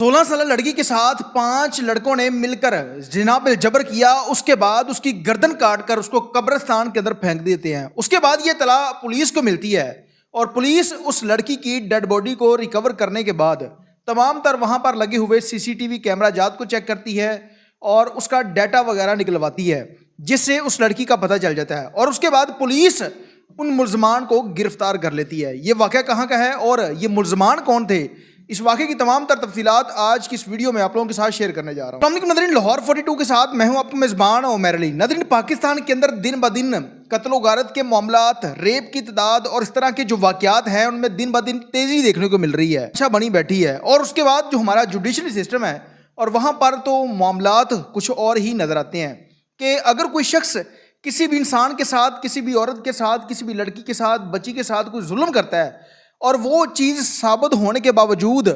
16 साल लड़की के साथ 5 लड़कों ने मिलकर जिना पे जबर किया। उसके बाद उसकी गर्दन काट कर उसको कब्रिस्तान के अंदर फेंक देते हैं। उसके बाद ये तला पुलिस को मिलती है और पुलिस उस लड़की की डेड बॉडी को रिकवर करने के बाद तमाम तर वहां पर लगे हुए सीसीटीवी कैमरा जात को चेक करती है और उसका डाटा वगैरह निकलवाती है, जिससे उस लड़की का पता चल जाता है और उसके बाद पुलिस उन मुल्जमान को गिरफ्तार कर लेती है। ये वाक़या कहाँ का है और ये मुल्जमान कौन थे, इस वाक़े की तमाम तर तफसीलात आज की इस वीडियो में आप लोगों के साथ शेयर करने जा रहा हूँ। नाज़रीन, लाहौर 42 के साथ मैं हूँ आपका मेज़बान ओमर अली। नाज़रीन, पाकिस्तान के अंदर दिन ब दिन कत्ल गारत के मामलात, रेप की तादाद और इस तरह के जो वाक़यात हैं उनमें दिन ब दिन तेज़ी देखने को मिल रही है, अच्छा बनी बैठी है। और उसके बाद जो हमारा जुडिशरी सिस्टम है और वहाँ पर तो मामलात कुछ और ही नज़र आते हैं कि अगर कोई शख्स किसी भी इंसान के साथ, किसी भी औरत के साथ, किसी भी लड़की के साथ, बच्ची के साथ कोई जुल्म करता है और वो चीज़ साबित होने के बावजूद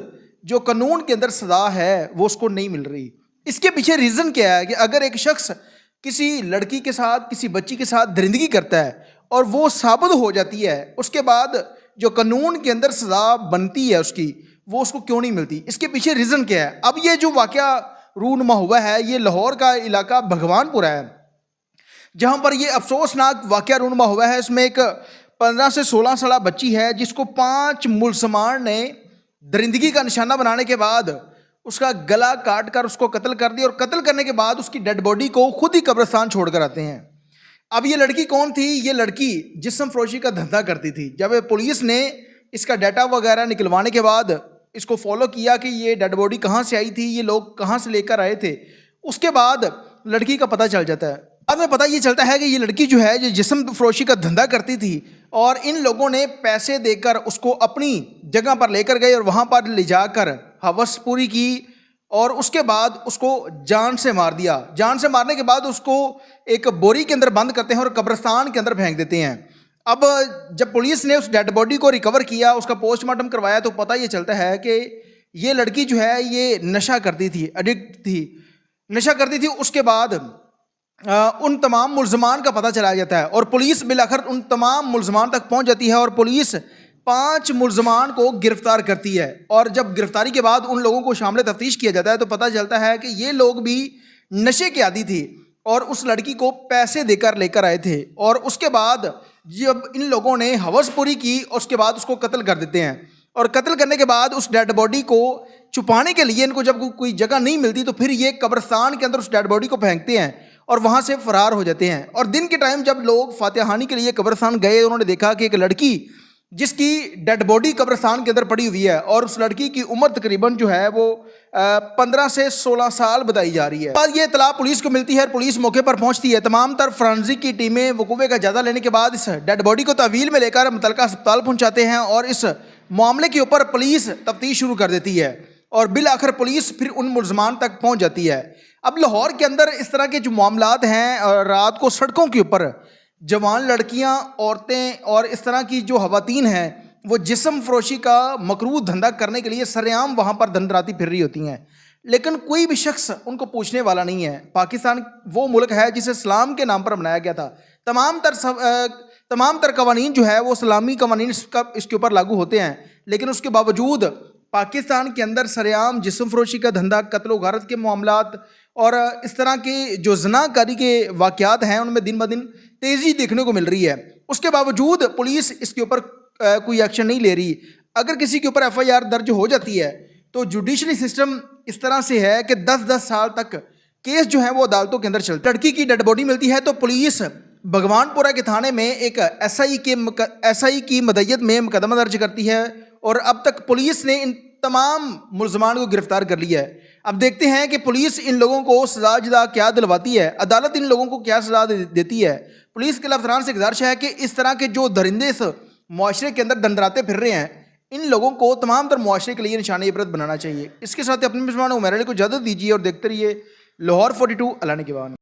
जो कानून के अंदर सज़ा है वो उसको नहीं मिल रही। इसके पीछे रीज़न क्या है कि अगर एक शख्स किसी लड़की के साथ, किसी बच्ची के साथ दरिंदगी करता है और वो साबित हो जाती है, उसके बाद जो कानून के अंदर सज़ा बनती है उसकी, वो उसको क्यों नहीं मिलती? इसके पीछे रीज़न क्या है? अब ये जो वाक़या रूनुमा हुआ है, ये लाहौर का इलाका भगवानपुरा है, जहाँ पर ये अफसोसनाक वाक़या रूनुमा हुआ है। इसमें एक 15 से 16 साल बच्ची है जिसको 5 मुल्ज़मान ने दरिंदगी का निशाना बनाने के बाद उसका गला काट कर उसको कत्ल कर दिया और कत्ल करने के बाद उसकी डेड बॉडी को खुद ही कब्रिस्तान छोड़कर आते हैं। अब ये लड़की कौन थी? ये लड़की जिस्म फरोशी का धंधा करती थी। जब पुलिस ने इसका डाटा वगैरह निकलवाने के बाद इसको फॉलो किया कि ये डेड बॉडी कहाँ से आई थी, ये लोग कहाँ से लेकर आए थे, उसके बाद लड़की का पता चल जाता है। बाद में पता ये चलता है कि ये लड़की जो है, जो जिस्म फरोशी का धंधा करती थी और इन लोगों ने पैसे देकर उसको अपनी जगह पर लेकर गए और वहाँ पर ले जाकर हवस पूरी की और उसके बाद उसको जान से मार दिया। जान से मारने के बाद उसको एक बोरी के अंदर बंद करते हैं और कब्रिस्तान के अंदर फेंक देते हैं। अब जब पुलिस ने उस डेड बॉडी को रिकवर किया, उसका पोस्टमार्टम करवाया, तो पता ये चलता है कि ये लड़की जो है ये नशा करती थी, एडिक्ट थी, नशा करती थी। उसके बाद उन तमाम मुल्ज़मान का पता चला जाता है और पुलिस बिलाखिर उन तमाम मुल्ज़मान तक पहुंच जाती है और पुलिस 5 मुल्ज़मान को गिरफ्तार करती है। और जब गिरफ्तारी के बाद उन लोगों को शामिल तफ्तीश किया जाता है तो पता चलता है कि ये लोग भी नशे के आदी थे और उस लड़की को पैसे देकर लेकर आए थे। और उसके बाद जब इन लोगों ने हवस पूरी की उसके बाद उसको कत्ल कर देते हैं और कत्ल करने के बाद उस डेड बॉडी को छुपाने के लिए इनको जब कोई जगह नहीं मिलती तो फिर ये कब्रिस्तान के अंदर उस डेड बॉडी को फेंकते हैं और वहाँ से फरार हो जाते हैं। और दिन के टाइम जब लोग फातिहानी के लिए कब्रिस्तान गए, उन्होंने देखा कि एक लड़की जिसकी डेड बॉडी कब्रिस्तान के अंदर पड़ी हुई है और उस लड़की की उम्र तकरीबन जो है वो 15 से 16 साल बताई जा रही है। बाद ये इतला पुलिस को मिलती है, पुलिस मौके पर पहुंचती है। तमाम तर फॉरेंसिक की टीमें वकूवे का जायजा लेने के बाद इस डेड बॉडी को तहवील में लेकर मुतल्लिका अस्पताल पहुँचाते हैं और इस मामले के ऊपर पुलिस तफ्तीश शुरू कर देती है और बिल आखिर पुलिस फिर उन मुल्ज़मान तक पहुँच जाती है। अब लाहौर के अंदर इस तरह के जो मामलात हैं, रात को सड़कों के ऊपर जवान लड़कियां, औरतें और इस तरह की जो ख़वातीन हैं वो जिस्म फरोशी का मकरूह धंधा करने के लिए सरेआम वहाँ पर धंधराती फिर रही होती हैं, लेकिन कोई भी शख्स उनको पूछने वाला नहीं है। पाकिस्तान वो मुल्क है जिसे इस्लाम के नाम पर बनाया गया था। तमाम तर कवानीन जो है वो इस्लामी कवानीन इसके ऊपर लागू होते हैं, लेकिन उसके बावजूद पाकिस्तान के अंदर सरेआम जिस्म फरोशी का धंधा, कत्ल गारत के मामलात और इस तरह के जो ज़नाकारी के वाक़यात हैं उनमें दिन ब दिन तेज़ी देखने को मिल रही है। उसके बावजूद पुलिस इसके ऊपर कोई एक्शन नहीं ले रही। अगर किसी के ऊपर FIR दर्ज हो जाती है तो जुडिशरी सिस्टम इस तरह से है कि 10-10 साल तक केस जो है वो अदालतों के अंदर चलता है। लड़की की डेड बॉडी मिलती है तो पुलिस भगवानपुरा के थाने में एक SI की मदयत में मुकदमा दर्ज करती है और अब तक पुलिस ने इन तमाम मुल्ज़मान को गिरफ्तार कर लिया है। अब देखते हैं कि पुलिस इन लोगों को सजा जदा क्या दिलवाती है, अदालत इन लोगों को क्या सजा देती है। पुलिस के अफसरान से गुजारिश है कि इस तरह के जो दरिंदे इस मुआशरे के अंदर दंडराते फिर रहे हैं, इन लोगों को तमाम तर मुआशरे के लिए निशान इबरत बनाना चाहिए। इसके साथ अपने मेज़बान उमर अली को इजाज़त दीजिए और देखते रहिए लाहौर 42 अल्लाह ने के बाद।